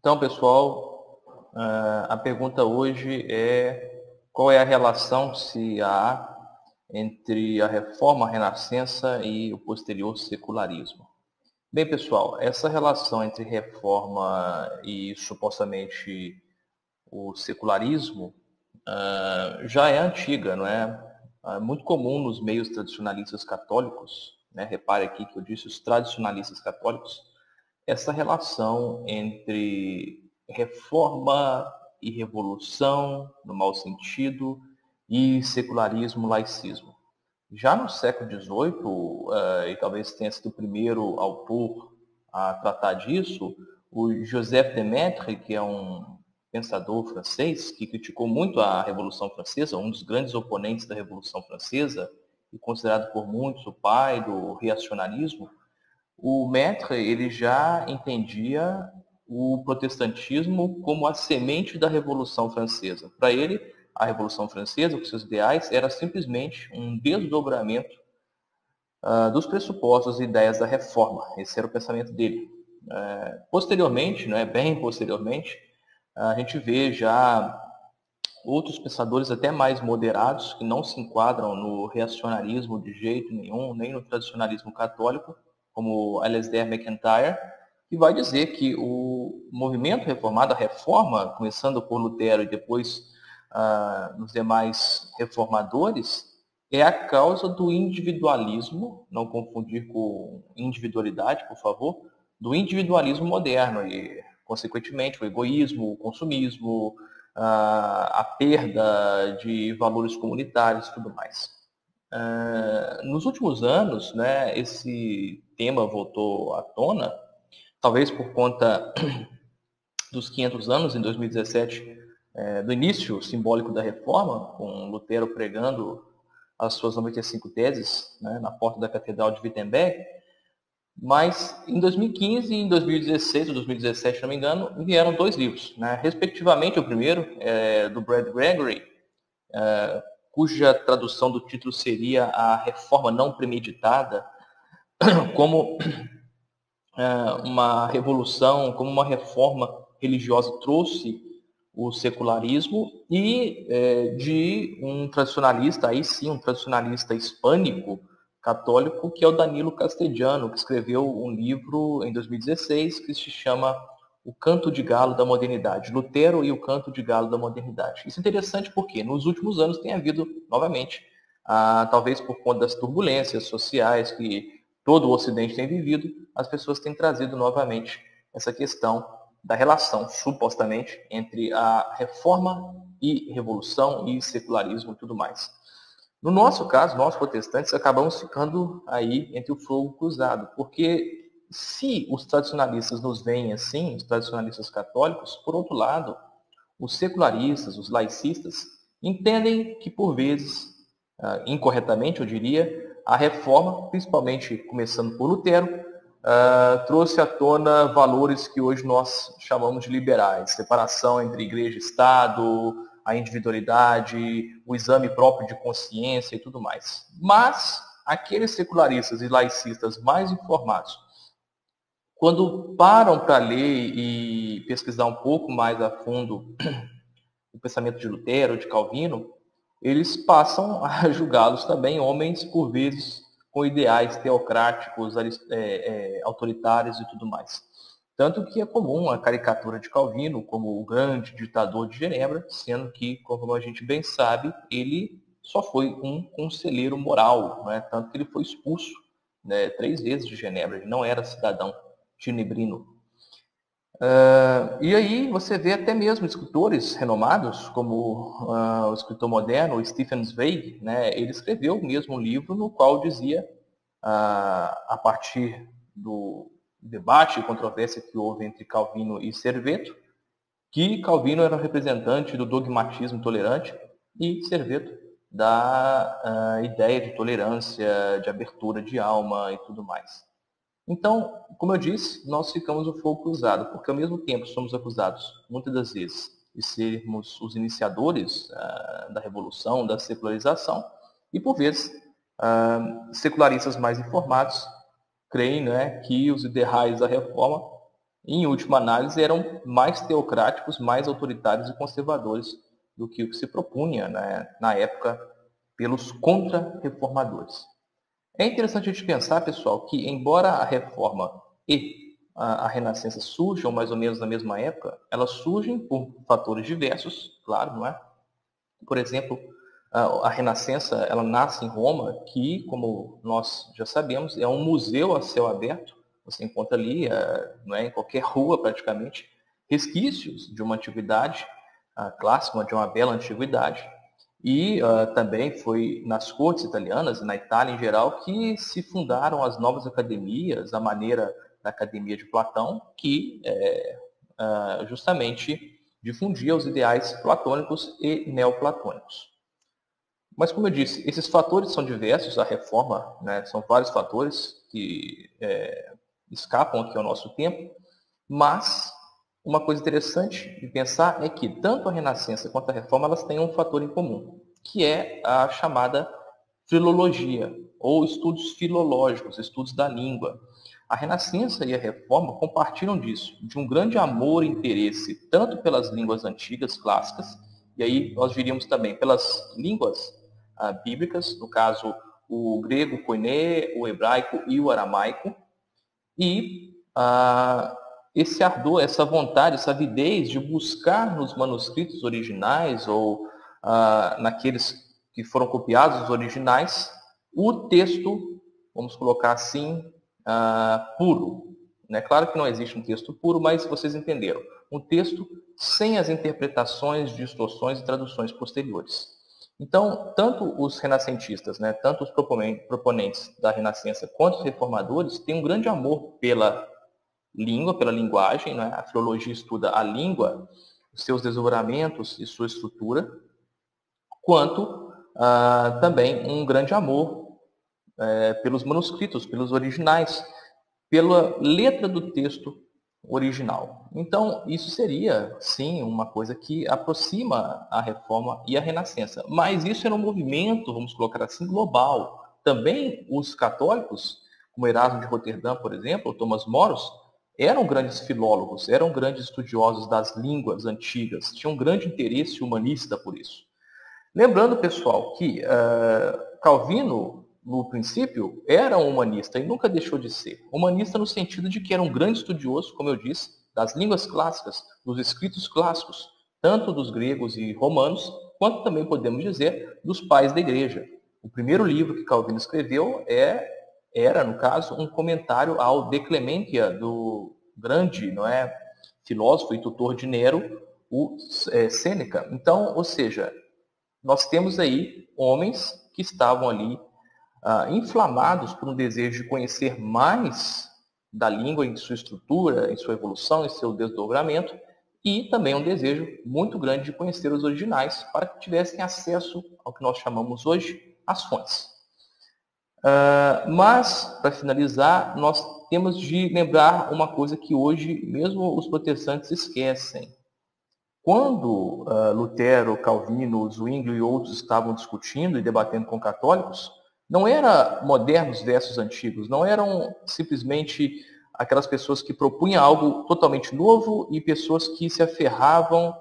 Então, pessoal, a pergunta hoje é qual é a relação, se há, entre a reforma, a renascença e o posterior secularismo. Bem, pessoal, essa relação entre reforma e supostamente o secularismo já é antiga, não é? Muito comum nos meios tradicionalistas católicos, né? Repare aqui que eu disse os tradicionalistas católicos, essa relação entre reforma e revolução, no mau sentido, e secularismo, laicismo. Já no século XVIII, e talvez tenha sido o primeiro autor a tratar disso, o Joseph de Maistre, que é um pensador francês que criticou muito a Revolução Francesa, um dos grandes oponentes da Revolução Francesa, e considerado por muitos o pai do reacionarismo. O Maître, ele já entendia o protestantismo como a semente da Revolução Francesa. Para ele, a Revolução Francesa, com seus ideais, era simplesmente um desdobramento dos pressupostos e ideias da Reforma. Esse era o pensamento dele. Posteriormente, bem posteriormente, a gente vê já outros pensadores até mais moderados, que não se enquadram no reacionarismo de jeito nenhum, nem no tradicionalismo católico, como Alasdair MacIntyre, que vai dizer que o movimento reformado, a reforma, começando por Lutero e depois nos demais reformadores, é a causa do individualismo, não confundir com individualidade, por favor, do individualismo moderno e, consequentemente, o egoísmo, o consumismo, a perda de valores comunitários e tudo mais. Nos últimos anos, né, esse tema voltou à tona, talvez por conta dos 500 anos, em 2017, do início simbólico da reforma, com Lutero pregando as suas 95 teses, né, na porta da Catedral de Wittenberg. Mas em 2015 e em 2016, ou 2017, se não me engano, vieram dois livros, né? Respectivamente, o primeiro é do Brad Gregory, cuja tradução do título seria A Reforma Não Premeditada, como uma revolução, como uma reforma religiosa trouxe o secularismo, e de um tradicionalista, aí sim, um tradicionalista hispânico, católico, que é o Danilo Castellano, que escreveu um livro em 2016 que se chama O Canto de Galo da Modernidade, Lutero e o Canto de Galo da Modernidade. Isso é interessante porque nos últimos anos tem havido, novamente, talvez por conta das turbulências sociais que todo o Ocidente tem vivido, as pessoas têm trazido novamente essa questão da relação, supostamente, entre a reforma e revolução e secularismo e tudo mais. No nosso caso, nós protestantes acabamos ficando aí entre o fogo cruzado, porque se os tradicionalistas nos veem assim, os tradicionalistas católicos, por outro lado, os secularistas, os laicistas, entendem que, por vezes, incorretamente, eu diria, a reforma, principalmente começando por Lutero, trouxe à tona valores que hoje nós chamamos de liberais, separação entre igreja e Estado, a individualidade, o exame próprio de consciência e tudo mais. Mas aqueles secularistas e laicistas mais informados, quando param para ler e pesquisar um pouco mais a fundo o pensamento de Lutero, de Calvino, eles passam a julgá-los também homens, por vezes, com ideais teocráticos, autoritários e tudo mais. Tanto que é comum a caricatura de Calvino como o grande ditador de Genebra, sendo que, como a gente bem sabe, ele só foi um conselheiro moral, né? Tanto que ele foi expulso, né, 3 vezes de Genebra, ele não era cidadão ginebrino. E aí você vê até mesmo escritores renomados, como o escritor moderno Stefan Zweig, né? Ele escreveu mesmo um livro no qual dizia, a partir do debate e controvérsia que houve entre Calvino e Serveto, que Calvino era um representante do dogmatismo tolerante e Serveto da ideia de tolerância, de abertura de alma e tudo mais. Então, como eu disse, nós ficamos o fogo cruzado, porque ao mesmo tempo somos acusados, muitas das vezes, de sermos os iniciadores da revolução, da secularização, e por vezes, secularistas mais informados creem, né, que os ideais da reforma em última análise, eram mais teocráticos, mais autoritários e conservadores do que o que se propunha, né, na época pelos contra-reformadores. É interessante a gente pensar, pessoal, que embora a Reforma e a Renascença surjam mais ou menos na mesma época, elas surgem por fatores diversos, claro, não é? Por exemplo, a Renascença, ela nasce em Roma, que, como nós já sabemos, é um museu a céu aberto. Você encontra ali, não é, em qualquer rua praticamente, resquícios de uma antiguidade clássica, de uma bela antiguidade. E também foi nas cortes italianas e na Itália em geral que se fundaram as novas academias, a maneira da Academia de Platão, que justamente difundia os ideais platônicos e neoplatônicos. Mas, como eu disse, esses fatores são diversos, a reforma, né, são vários fatores que escapam aqui ao nosso tempo, mas uma coisa interessante de pensar é que tanto a Renascença quanto a Reforma elas têm um fator em comum, que é a chamada filologia, ou estudos filológicos, estudos da língua. A Renascença e a Reforma compartilham disso, de um grande amor e interesse, tanto pelas línguas antigas, clássicas, e aí nós diríamos também pelas línguas bíblicas, no caso o grego, koiné, o hebraico e o aramaico, e esse ardor, essa vontade, essa avidez de buscar nos manuscritos originais ou naqueles que foram copiados os originais, o texto, vamos colocar assim, puro. Né? Claro que não existe um texto puro, mas vocês entenderam. Um texto sem as interpretações, distorções e traduções posteriores. Então, tanto os renascentistas, né, tanto os proponentes da Renascença quanto os reformadores têm um grande amor pela língua, pela linguagem. Né? A filologia estuda a língua, os seus desdobramentos e sua estrutura, quanto também um grande amor pelos manuscritos, pelos originais, pela letra do texto original. Então, isso seria, sim, uma coisa que aproxima a Reforma e a Renascença. Mas isso era um movimento, vamos colocar assim, global. Também os católicos, como Erasmo de Roterdã, por exemplo, Thomas Moros, eram grandes filólogos, eram grandes estudiosos das línguas antigas, tinham um grande interesse humanista por isso. Lembrando, pessoal, que Calvino, no princípio, era um humanista e nunca deixou de ser. Humanista no sentido de que era um grande estudioso, como eu disse, das línguas clássicas, dos escritos clássicos, tanto dos gregos e romanos, quanto também podemos dizer dos pais da igreja. O primeiro livro que Calvino escreveu era, no caso, um comentário ao De Clementia, do grande, não é, filósofo e tutor de Nero, o Sêneca. Então, ou seja, nós temos aí homens que estavam ali inflamados por um desejo de conhecer mais da língua em sua estrutura, em sua evolução, em seu desdobramento, e também um desejo muito grande de conhecer os originais para que tivessem acesso ao que nós chamamos hoje as fontes. Mas, para finalizar, nós temos de lembrar uma coisa que hoje mesmo os protestantes esquecem. Quando Lutero, Calvino, Zwinglio e outros estavam discutindo e debatendo com católicos, não eram modernos versus antigos, não eram simplesmente aquelas pessoas que propunham algo totalmente novo e pessoas que se aferravam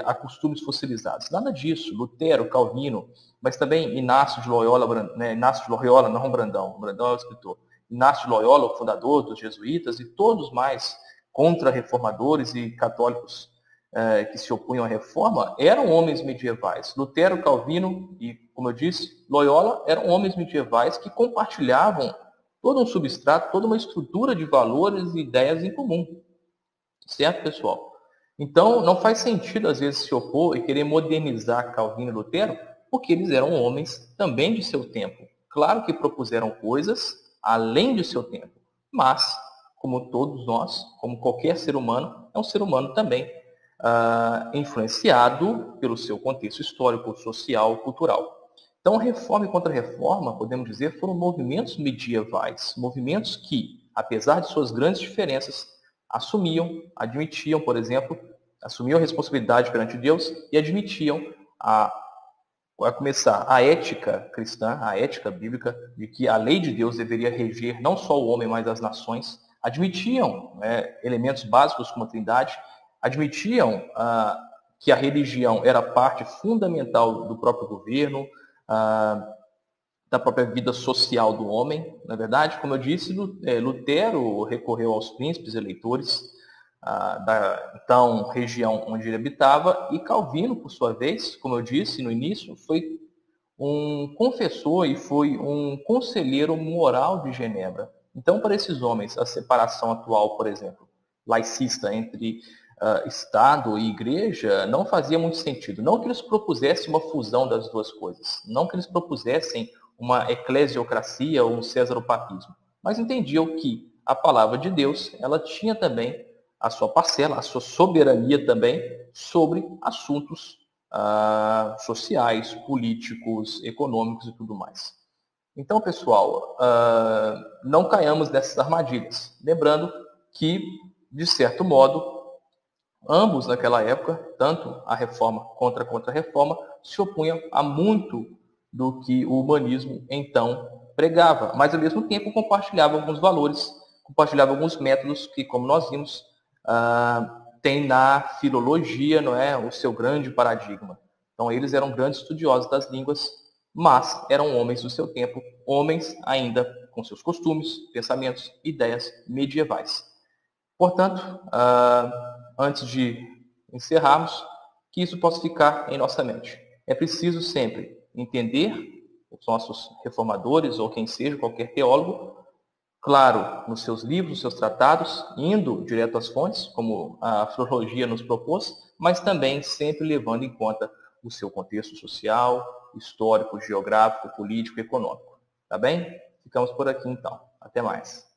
a costumes fossilizados. Nada disso. Lutero, Calvino, mas também Inácio de Loyola, né, Inácio de Loyola, não Brandão, Brandão é o escritor, Inácio de Loyola, o fundador dos jesuítas, e todos mais contra-reformadores e católicos que se opunham à reforma, eram homens medievais. Lutero, Calvino e, como eu disse, Loyola eram homens medievais que compartilhavam todo um substrato, toda uma estrutura de valores e ideias em comum. Certo, pessoal? Então, não faz sentido, às vezes, se opor e querer modernizar Calvino e Lutero, porque eles eram homens também de seu tempo. Claro que propuseram coisas além de seu tempo, mas, como todos nós, como qualquer ser humano, é um ser humano também, influenciado pelo seu contexto histórico, social, cultural. Então, reforma e contra-reforma, podemos dizer, foram movimentos medievais, movimentos que, apesar de suas grandes diferenças, assumiam, admitiam, por exemplo, assumiam a responsabilidade perante Deus e admitiam a começar a ética cristã, a ética bíblica, de que a lei de Deus deveria reger não só o homem, mas as nações, admitiam elementos básicos como a Trindade, admitiam que a religião era parte fundamental do próprio governo, da própria vida social do homem. Na verdade, como eu disse, Lutero recorreu aos príncipes eleitores da então região onde ele habitava, e Calvino, por sua vez, como eu disse no início, foi um confessor e foi um conselheiro moral de Genebra. Então, para esses homens, a separação atual, por exemplo, laicista entre Estado e Igreja, não fazia muito sentido. Não que eles propusessem uma fusão das duas coisas, não que eles propusessem uma eclesiocracia ou um cesaropapismo, mas entendiam que a palavra de Deus, ela tinha também a sua parcela, a sua soberania também sobre assuntos sociais, políticos, econômicos e tudo mais. Então, pessoal, não caiamos nessas armadilhas. Lembrando que, de certo modo, ambos naquela época, tanto a reforma contra a contra-reforma, se opunham a muito do que o humanismo então pregava, mas ao mesmo tempo compartilhava alguns valores, compartilhava alguns métodos que, como nós vimos, tem na filologia, não é, o seu grande paradigma. Então eles eram grandes estudiosos das línguas, mas eram homens do seu tempo, homens ainda com seus costumes, pensamentos, ideias medievais. Portanto, antes de encerrarmos, que isso possa ficar em nossa mente. É preciso sempre entender os nossos reformadores ou quem seja, qualquer teólogo, claro, nos seus livros, nos seus tratados, indo direto às fontes, como a filologia nos propôs, mas também sempre levando em conta o seu contexto social, histórico, geográfico, político e econômico. Tá bem? Ficamos por aqui então. Até mais.